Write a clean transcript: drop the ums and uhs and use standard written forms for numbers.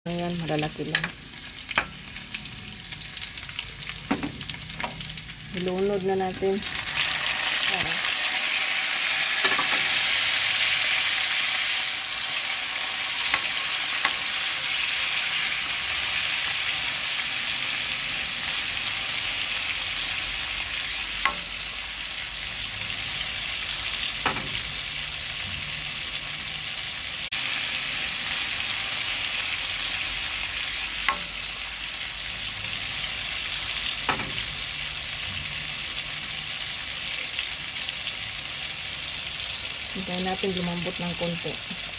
Ayan, malalaki lang. Ilunod na natin. Hintayin natin lumambot ng konti.